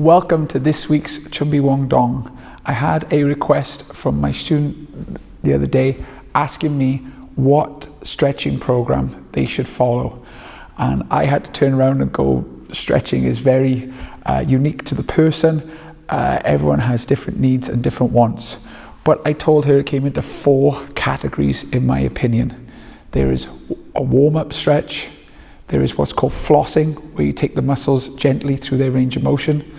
Welcome to this week's Choon Wong Dong. I had a request from my student the other day asking me what stretching program they should follow. And I had to turn around and go, stretching is very unique to the person. Everyone has different needs and different wants. But I told her it came into 4 categories in my opinion. There is a warm-up stretch. There is what's called flossing, where you take the muscles gently through their range of motion.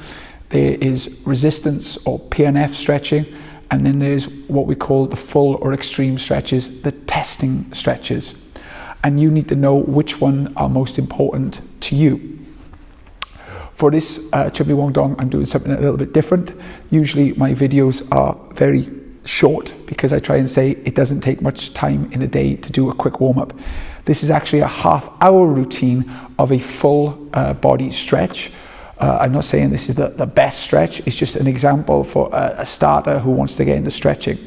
There is resistance or PNF stretching. And then there's what we call the full or extreme stretches, the testing stretches. And you need to know which one are most important to you. For this Choon Wong Dong, I'm doing something a little bit different. Usually my videos are very short because I try and say it doesn't take much time in a day to do a quick warm-up. This is actually a half-hour routine of a full body stretch. I'm not saying this is the best stretch, it's just an example for a starter who wants to get into stretching.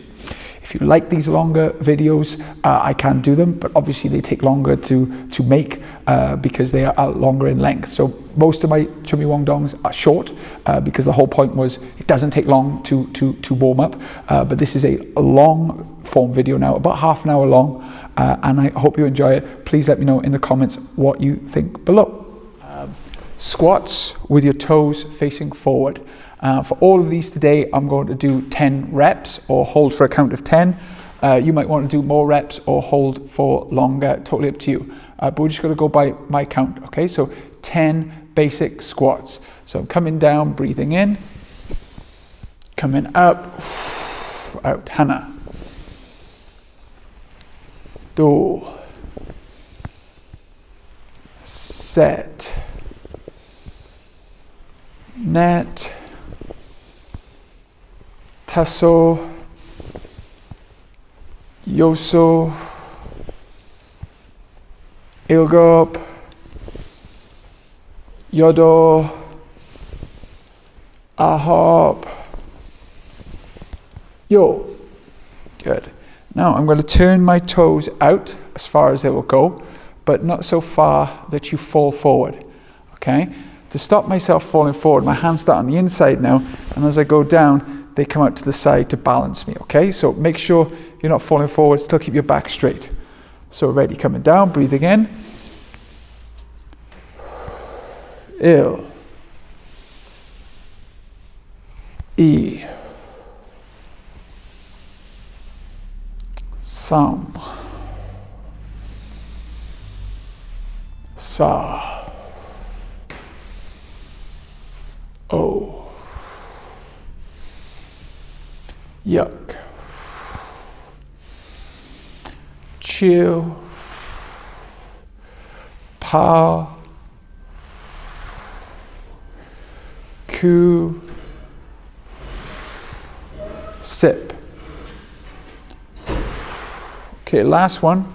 If you like these longer videos, I can do them, but obviously they take longer to make because they are longer in length. So most of my Choon Wong Dongs are short because the whole point was it doesn't take long to warm up. But this is a long form video now, about half an hour long, and I hope you enjoy it. Please let me know in the comments what you think below. Squats with your toes facing forward. For all of these today, I'm going to do 10 reps or hold for a count of 10. You might want to do more reps or hold for longer, totally up to you. But we're just going to go by my count, okay? So 10 basic squats. So I'm coming down, breathing in, coming up, out, hana. Do. Set. Net. Tasso, Yoso, Ilgop, Yodo, Ahop, Yo. Good. Now I'm going to turn my toes out as far as they will go, but not so far that you fall forward. Okay? To stop myself falling forward, my hands start on the inside now, and as I go down, they come out to the side to balance me, okay? So make sure you're not falling forward, still keep your back straight. So ready, coming down, breathing in. Il. E. Sam. Sa. O. Yuck. Chill. Pow. Ku. Sip. Okay, last one.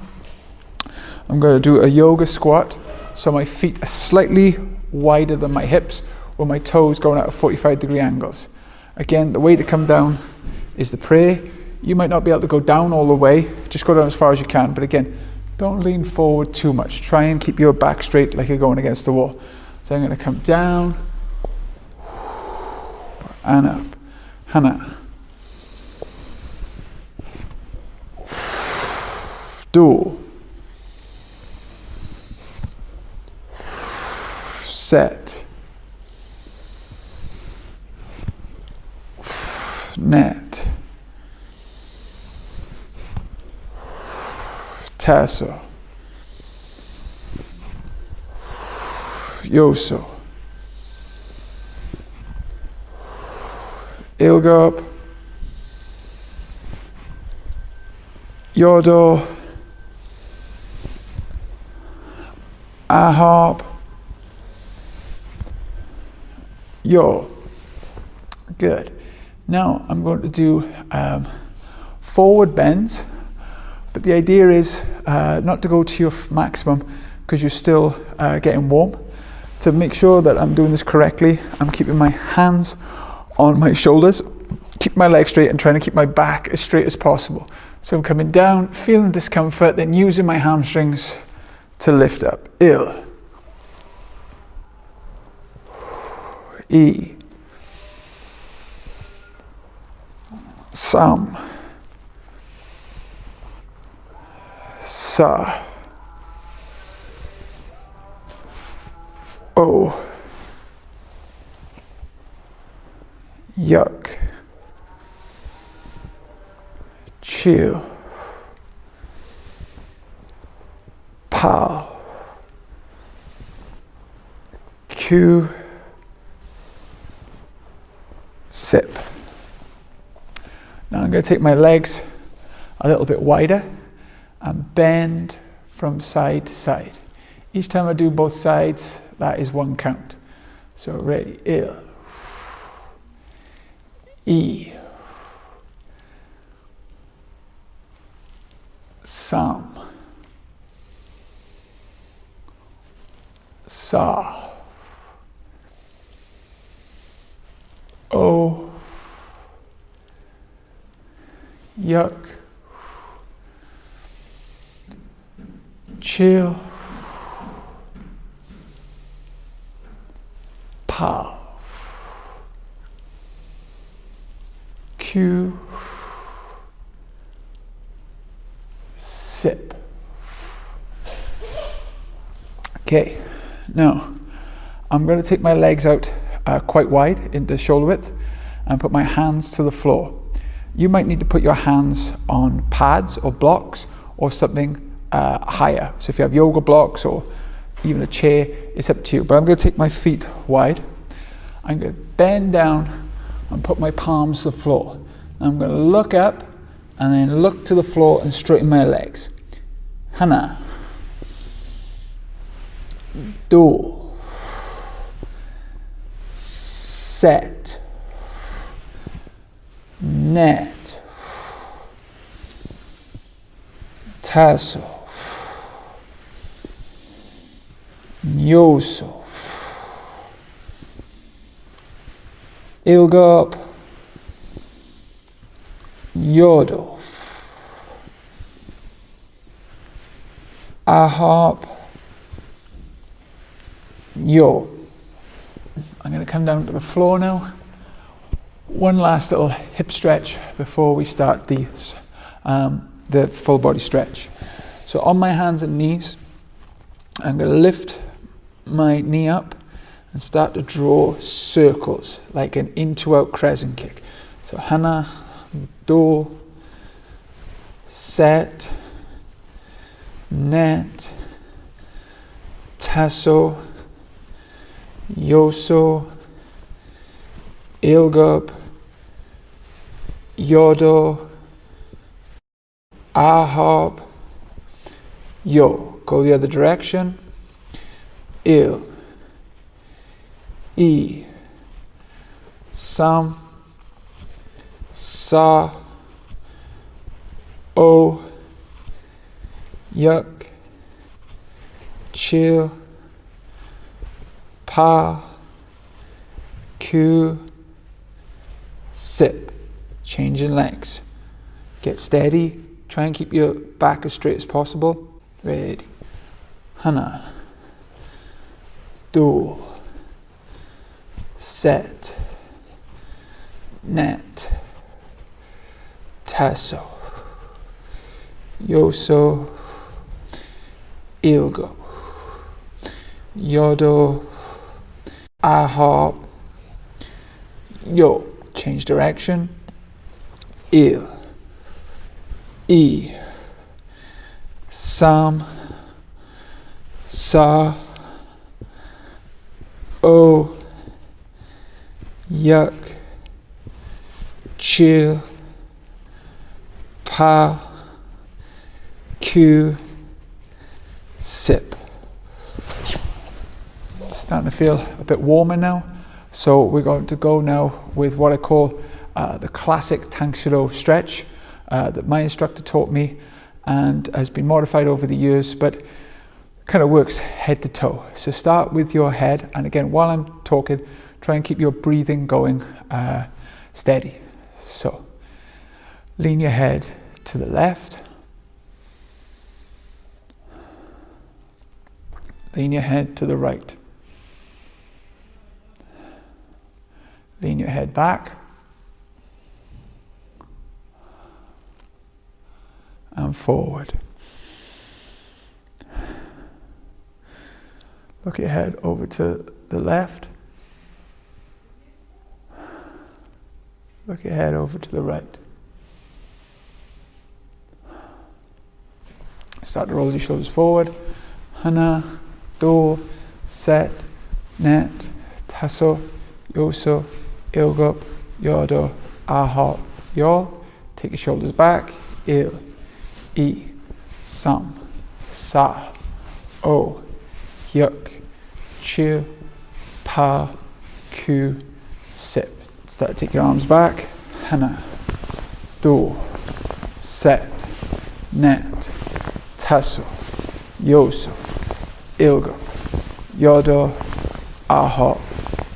I'm going to do a yoga squat. So my feet are slightly wider than my hips, with my toes going out at 45-degree angles. Again, the way to come down is the prayer. You might not be able to go down all the way, just go down as far as you can, but again, don't lean forward too much. Try and keep your back straight like you're going against the wall. So I'm going to come down and up. Hana. Do. Set. Net. Tasso. Yoso. Ilgop. Yodo. Ahop. Yo. Good. Now I'm going to do forward bends, but the idea is not to go to your maximum because you're still getting warm. To make sure that I'm doing this correctly, I'm keeping my hands on my shoulders, keep my legs straight and trying to keep my back as straight as possible. So I'm coming down, feeling discomfort, then using my hamstrings to lift up. Il. E. Sam, Sa, O, Yuck, Chill, Pal, Q, Sip. Now I'm going to take my legs a little bit wider and bend from side to side. Each time I do both sides, that is one count. So ready, Il, E, Sam, Sa, O, Yuck, Chill, Pa, Q, Sip. Okay, now I'm going to take my legs out quite wide into shoulder width and put my hands to the floor. You might need to put your hands on pads or blocks or something higher. So if you have yoga blocks or even a chair, it's up to you. But I'm going to take my feet wide. I'm going to bend down and put my palms to the floor. I'm going to look up and then look to the floor and straighten my legs. Hana. Do. Set. Net. Tassel. Nyoso. Ilgop. Yodo. Ahop. Yo. I'm going to come down to the floor now. One last little hip stretch before we start the full body stretch. So on my hands and knees, I'm going to lift my knee up and start to draw circles like an in-to-out crescent kick. So hana, do, set, net, tasso, yoso, ilgub, yodo, ahab, yo. Go the other direction. Il, E, Sam, Sa, O, Yuck, Chill, Pa, Q, Sip. Changing legs. Get steady. Try and keep your back as straight as possible. Ready. Hana. Do. Set. Net. Tasso. Yoso. Ilgo. Yodo. Ahop. Yo. Change direction. Il. E. Sam. Sa. O. Yuck. Chill. Pa. Q. Sip. Starting to feel a bit warmer now. So we're going to go now with what I call the classic Tangsuro stretch that my instructor taught me and has been modified over the years, but kind of works head to toe. So start with your head, and again, while I'm talking, try and keep your breathing going steady. So lean your head to the left, lean your head to the right, lean your head back, and forward. Look your head over to the left. Look your head over to the right. Start to roll your shoulders forward. Hana, do, set, net, tasso, yoso, ilgup, yodo, aha, yo. Take your shoulders back. Il, I, sam, sa, o, yuk, chill, pa, ku, sip. Start to take your arms back. Hana, do, set, net, tasso, yoso, ilgo, yodo, aha,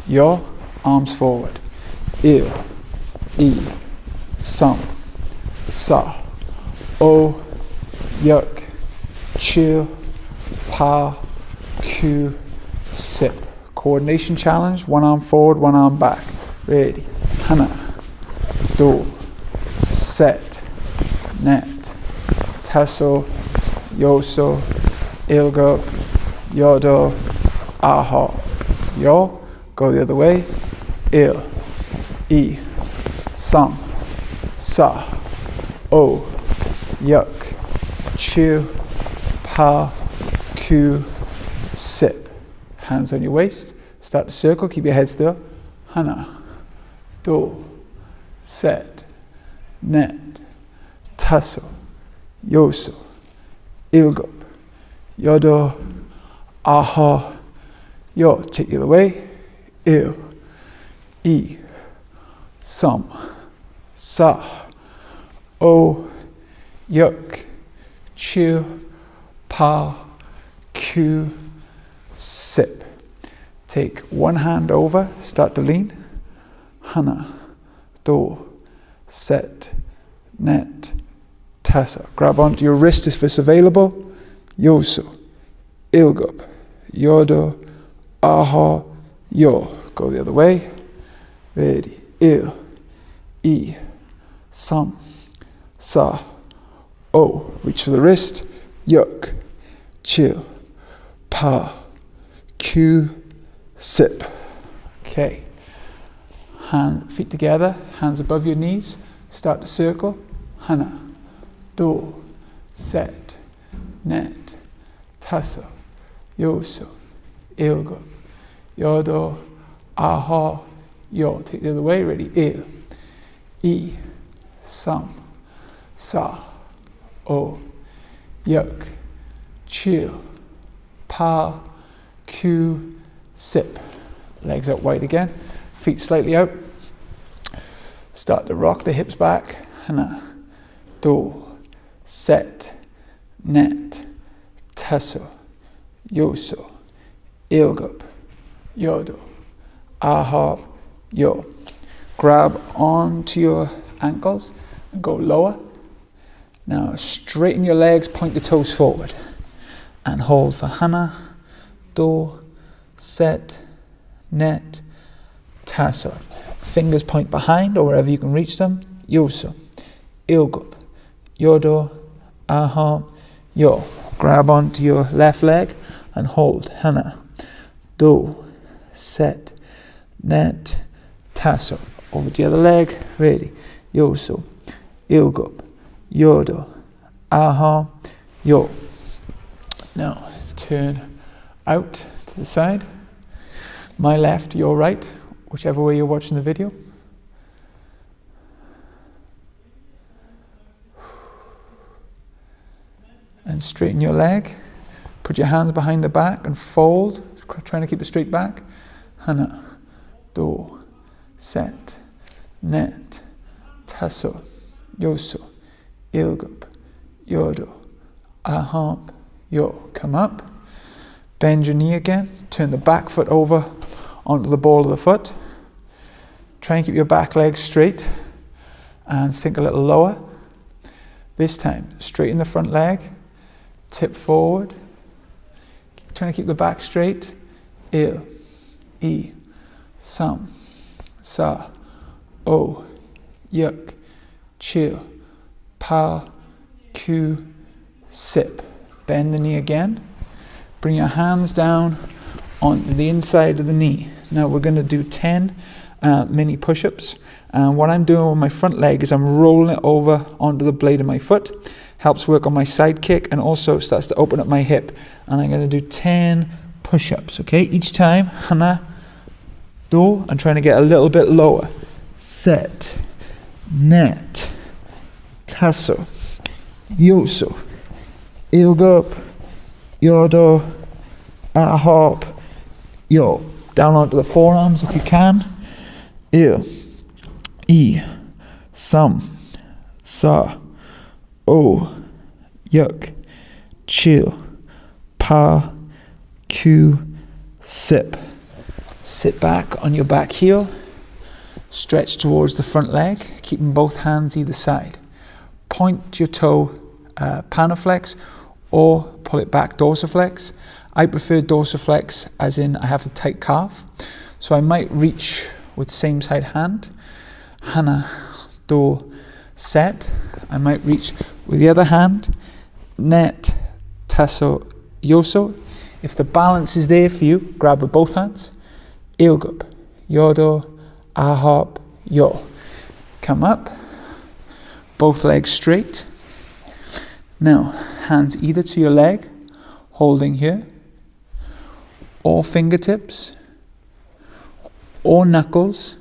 yo. Arms forward. Il, I, sam, sa, o, yuk, chill, pa, ku, sip. Coordination challenge. One arm forward, one arm back. Ready. Hana, do, set, net, tasso, yoso, ilgo, yodo, aha, yo. Go the other way. Il, I, sam, sa, o, yuk, chill, pa, ku, sip. Hands on your waist. Start to circle. Keep your head still. Hana, do, set, net, tasso, yoso, ilgup, yodo, aha, yo. Take the other way. Il, I, sam, sa, o, yuk, chill, pa, ku, sip. Take one hand over, start to lean. Hana, do, set, net, tasso. Grab onto your wrist if it's available. Yoso, ilgup, yodo, aha, yo. Go the other way. Ready. Il, I, sam, sa, o. Reach for the wrist. Yuk, chill, pa, ku, sip. Okay. Feet together, hands above your knees. Start to circle. Hana, do, set, net, tasso, yoso, ilgo, yodo, aha, yo. Take the other way. Ready. Il, I, sam, sa, o, yuk, chill, pa, ku, sip. Legs out wide again. Feet slightly out. Start to rock the hips back. Hana, do, set, net, tasso, yoso, ilgup, yodo, aha, yo. Grab onto your ankles and go lower. Now straighten your legs, point the toes forward. And hold for hana, do, set, net, tasso. Fingers point behind or wherever you can reach them. Yoso, ilgup, yodo, aha, yo. Grab onto your left leg and hold. Hana, do, set, net, tasso. Over to the other leg. Ready. Yoso, ilgup, yodo, aha, yo. Now turn out to the side. My left, your right, whichever way you're watching the video. And straighten your leg. Put your hands behind the back and fold, trying to keep a straight back. Hana, do, set, net, tasso, yoso, ilgup, yodo, aha, yo. Come up. Bend your knee again. Turn the back foot over onto the ball of the foot. Try and keep your back leg straight and sink a little lower. This time, straighten the front leg, tip forward. Trying to keep the back straight. Il, I, sam, sa, o, yuk, chill, pa, Q, sip. Bend the knee again. Bring your hands down on the inside of the knee. Now we're going to do 10 mini push-ups. And what I'm doing with my front leg is I'm rolling it over onto the blade of my foot. Helps work on my side kick and also starts to open up my hip. And I'm going to do 10 push-ups, okay? Each time, hana, do. I'm trying to get a little bit lower. Set, net, tasso, yoso, ilgup, yodo, ahop, yo. Down onto the forearms if you can. Il, e, sam, sa, o, yuk, chill, pa, q, sip. Sit back on your back heel. Stretch towards the front leg, keeping both hands either side. Point your toe plantarflex or pull it back dorsiflex. I prefer dorsiflex as in I have a tight calf. So I might reach with same side hand. Hana, do, set. I might reach with the other hand. Net, tasso, yoso. If the balance is there for you, grab with both hands. Ilgup, yodo, ahop, yo. Come up. Both legs straight. Now, hands either to your leg, holding here, or fingertips, or knuckles,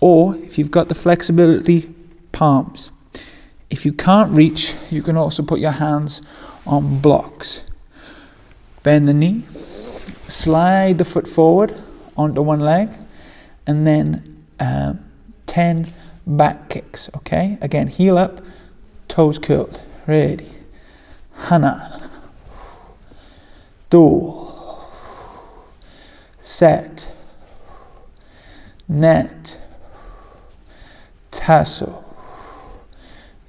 or if you've got the flexibility, palms. If you can't reach, you can also put your hands on blocks. Bend the knee, slide the foot forward onto one leg, and then 10 back kicks, okay? Again, heel up, toes curled. Ready. Hana. Do. Set. Net. Tasso.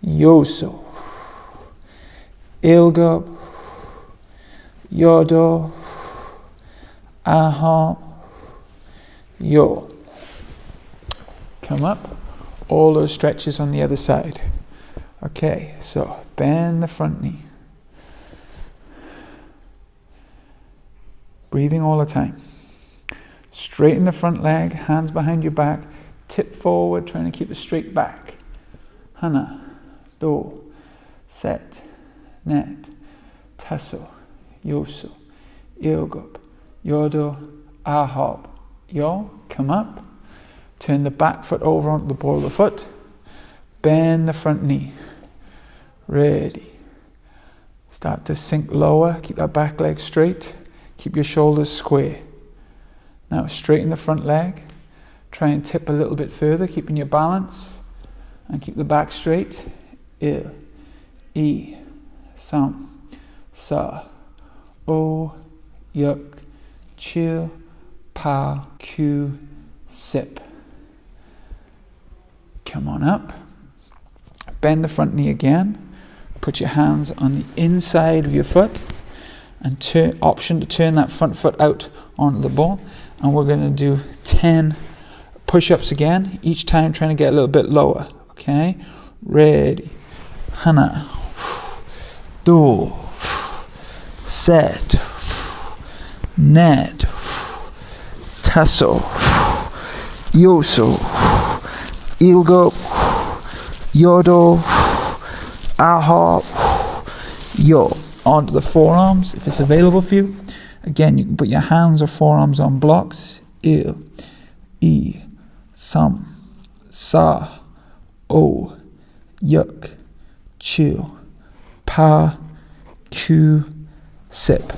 Yoso. Ilgup. Yodo. Aham. Yo. Come up. All those stretches on the other side. Okay, so bend the front knee. Breathing all the time. Straighten the front leg, hands behind your back, tip forward, trying to keep a straight back. Hana, do, set, net, tasso, yoso, ilgup, yodo, ahop, yo. Come up. Turn the back foot over onto the ball of the foot. Bend the front knee. Ready. Start to sink lower. Keep that back leg straight. Keep your shoulders square. Now straighten the front leg. Try and tip a little bit further, keeping your balance. And keep the back straight. Il, e, sam, sa, o, yuk, chill, pa, q, sip. Come on up. Bend the front knee again. Put your hands on the inside of your foot and option to turn that front foot out onto the ball. And we're going to do 10 push-ups again, each time trying to get a little bit lower. Okay? Ready. Hana. Do. Set. Net. Tasso. Yoso. Ilgo. Yodo. Ahop. Yo. Onto the forearms if it's available for you. Again, you can put your hands or forearms on blocks. Il, e, sam, sa, o, yuk, chill, pa, q, sip.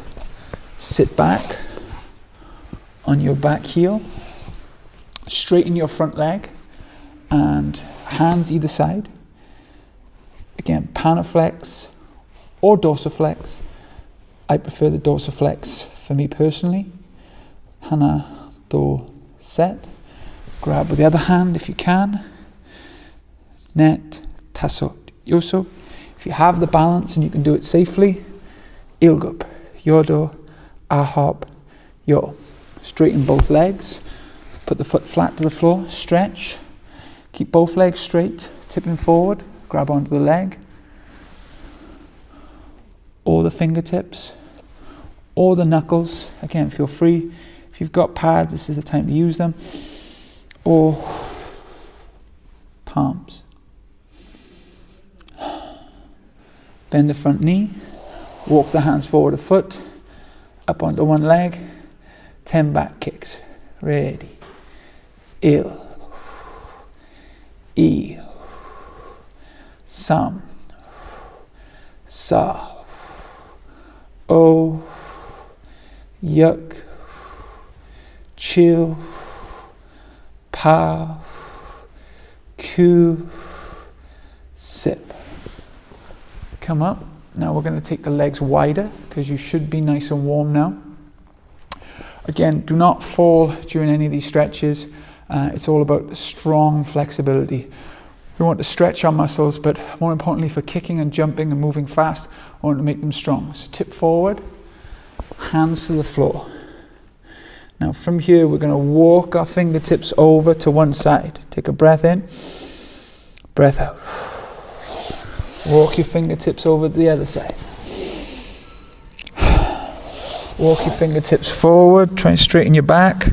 Sit back on your back heel. Straighten your front leg and hands either side. Again, plantarflex or dorsiflex. I prefer the dorsiflex for me personally. Hana, do, set. Grab with the other hand if you can. Net, tasso, yoso. If you have the balance and you can do it safely, ilgup, yodo, ahop, yo. Straighten both legs. Put the foot flat to the floor. Stretch. Keep both legs straight, tipping forward. Grab onto the leg. or the fingertips, or the knuckles. Again, feel free. If you've got pads, this is the time to use them. Or palms. Bend the front knee. Walk the hands forward a foot. Up onto one leg. 10 back kicks. Ready. Il. I. Sam. Sa. O. Yuk. Chill. Pa. Q. Sip. Come up. Now we're going to take the legs wider because you should be nice and warm now. Again, do not fall during any of these stretches. It's all about strong flexibility. We want to stretch our muscles, but more importantly for kicking and jumping and moving fast, I want to make them strong. So tip forward, hands to the floor. Now from here, we're going to walk our fingertips over to one side. Take a breath in, breath out. Walk your fingertips over to the other side. Walk your fingertips forward, try and straighten your back.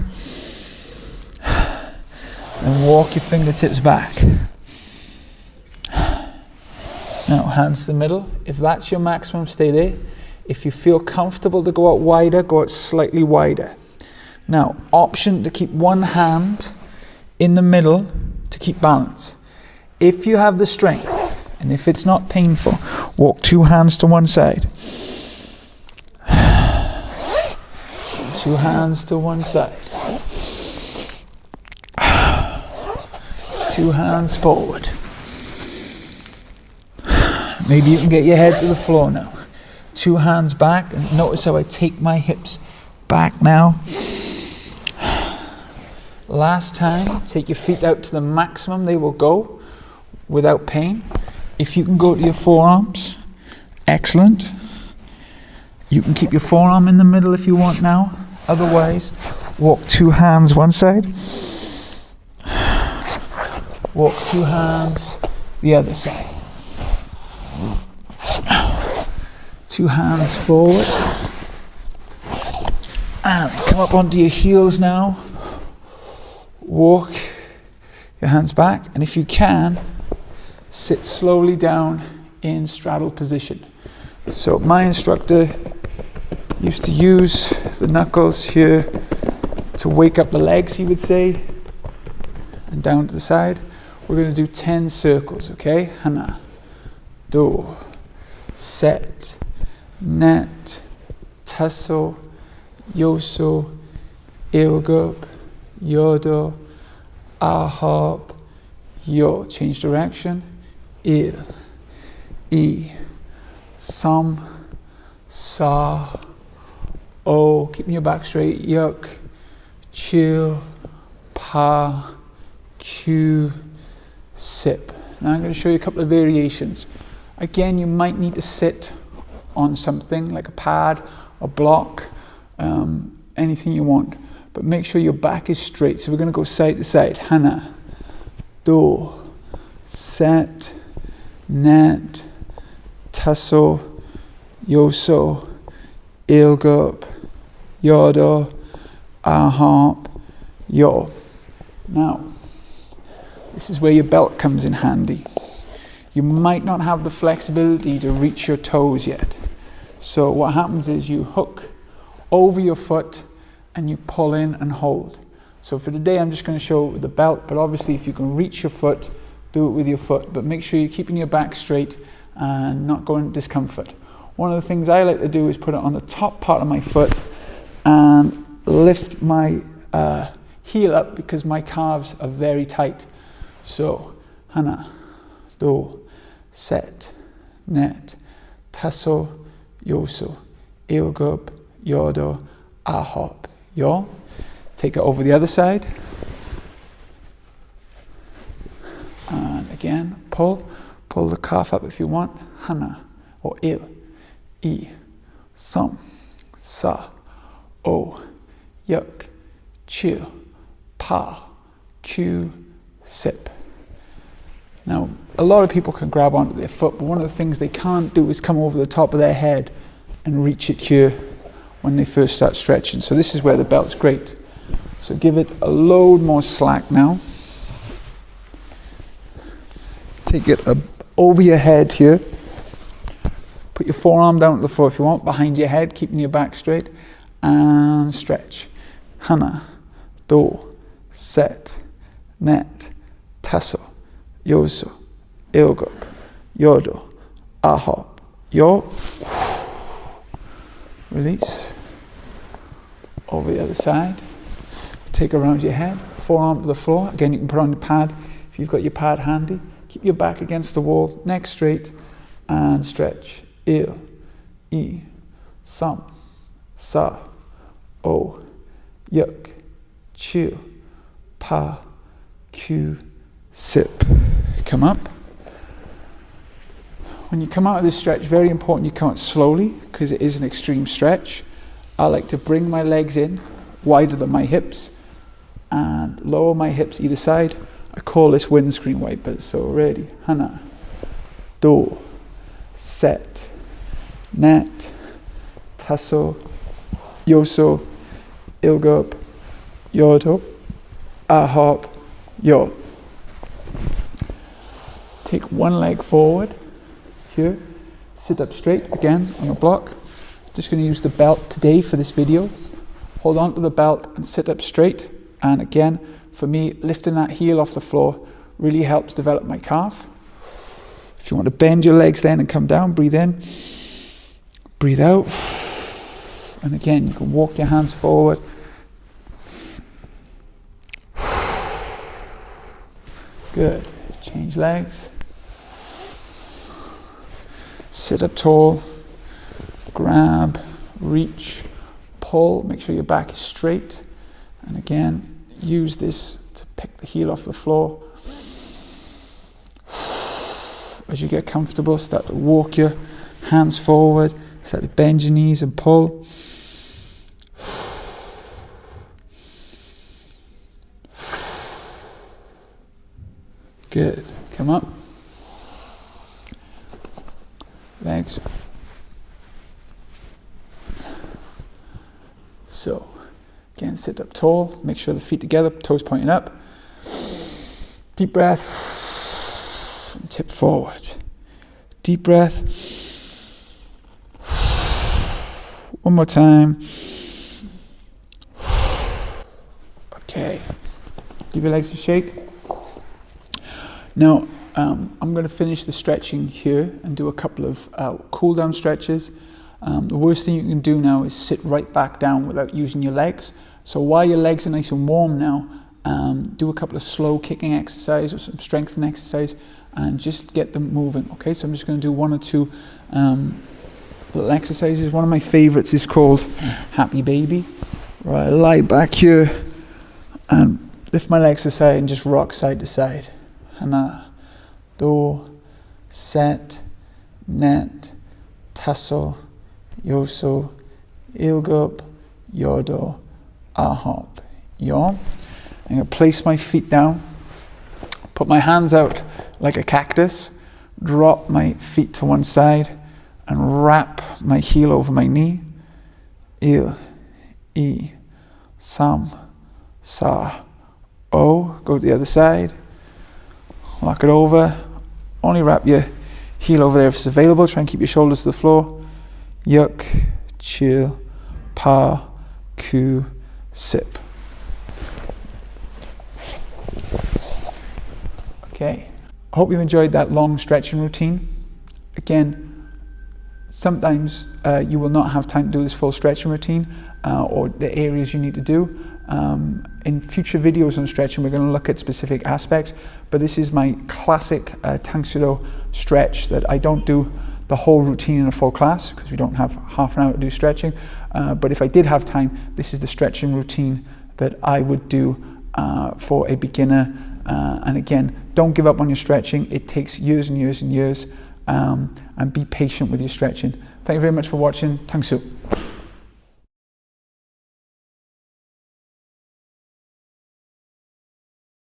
And walk your fingertips back. Now, hands to the middle. If that's your maximum, stay there. If you feel comfortable to go out wider, go out slightly wider. Now, option to keep one hand in the middle to keep balance. If you have the strength, and if it's not painful, walk 2 hands to one side. 2 hands to one side. 2 hands forward. Maybe you can get your head to the floor now. 2 hands back, and notice how I take my hips back now. Last time, take your feet out to the maximum they will go without pain. If you can go to your forearms, excellent. You can keep your forearm in the middle if you want now. Otherwise, walk 2 hands one side. Walk 2 hands the other side. 2 hands forward. And come up onto your heels now. Walk your hands back. And if you can, sit slowly down in straddle position. So my instructor used to use the knuckles here to wake up the legs, he would say, and down to the side. We're going to do 10 circles, okay? Hana, do, set, net, tasso, yoso, ilgup, yodo, ahop, yo. Change direction. Il, I, sam, sa, o. Keeping your back straight. Yuk, chill, pa, q, sip. Now I'm going to show you a couple of variations. Again, you might need to sit on something like a pad, a block, anything you want. But make sure your back is straight. So we're going to go side to side. Hana, do, set, net, tasso, yoso, ilgup, yodo, ahop, yo. Now, this is where your belt comes in handy. You might not have the flexibility to reach your toes yet. So what happens is you hook over your foot and you pull in and hold. So for today, I'm just going to show it with the belt, but obviously if you can reach your foot, do it with your foot, but make sure you're keeping your back straight and not going into discomfort. One of the things I like to do is put it on the top part of my foot and lift my heel up because my calves are very tight. So, hana, do, set, net, tasso, yoso, ilgup, yodo, ahop, yo. Take it over the other side. And again, pull the calf up if you want. Hana, or il, I, sam, sa, o, yuk, chill, pa, q, sip. Now, a lot of people can grab onto their foot, but one of the things they can't do is come over the top of their head and reach it here when they first start stretching. So this is where the belt's great. So give it a load more slack now. Take it over your head here. Put your forearm down to the floor if you want, behind your head, keeping your back straight. And stretch. Hana, do, set, net, tasso, yoso, ilgok, yodo, ahop, yo. Release. Over the other side. Take around your head, forearm to the floor. Again, you can put on your pad if you've got your pad handy. Keep your back against the wall, neck straight, and stretch. Il, I, sam, sa, o, yuk, chill, pa, q, sip. Come up. When you come out of this stretch, very important you come out slowly because it is an extreme stretch. I like to bring my legs in wider than my hips and lower my hips either side. I call this windscreen wipers. So ready, hana, do, set, net, tasso, yoso, ilgop, yodo, ahop, yo. Take one leg forward here, sit up straight again on a block. Just going to use the belt today for this video. Hold on to the belt and sit up straight. And again, for me, lifting that heel off the floor really helps develop my calf. If you want to bend your legs then and come down, breathe in, breathe out. And again, you can walk your hands forward. Good. Change legs. Sit up tall. Grab, reach, pull. Make sure your back is straight. And again, use this to pick the heel off the floor. As you get comfortable, start to walk your hands forward. Start to bend your knees and pull. Good. Come up. Legs. So, again, sit up tall. Make sure the feet together, toes pointing up. Deep breath. Tip forward. Deep breath. One more time. Okay. Give your legs a shake. Now, I'm going to finish the stretching here and do a couple of cool down stretches. The worst thing you can do now is sit right back down without using your legs. So while your legs are nice and warm now, do a couple of slow kicking exercise or some strengthening exercise and just get them moving. Okay, so I'm just going to do one or two little exercises. One of my favorites is called Happy Baby. Right, I lie back here and lift my legs aside and just rock side to side. Hana, do, set, net, tasso, yoso, ilgop, yodo, ahop, yo. I'm going to place my feet down, put my hands out like a cactus, drop my feet to one side, and wrap my heel over my knee. Il, I, sam, sa, o. Go to the other side. Lock it over. Only wrap your heel over there if it's available. Try and keep your shoulders to the floor. Yuk, chill, pa, ku, sip. Okay. I hope you've enjoyed that long stretching routine. Again, sometimes you will not have time to do this full stretching routine or the areas you need to do. In future videos on stretching, we're going to look at specific aspects, but this is my classic Tangsudo stretch that I don't do the whole routine in a full class because we don't have half an hour to do stretching. But if I did have time, this is the stretching routine that I would do for a beginner. And again, don't give up on your stretching. It takes years and years and years, and be patient with your stretching. Thank you very much for watching. Tangsu.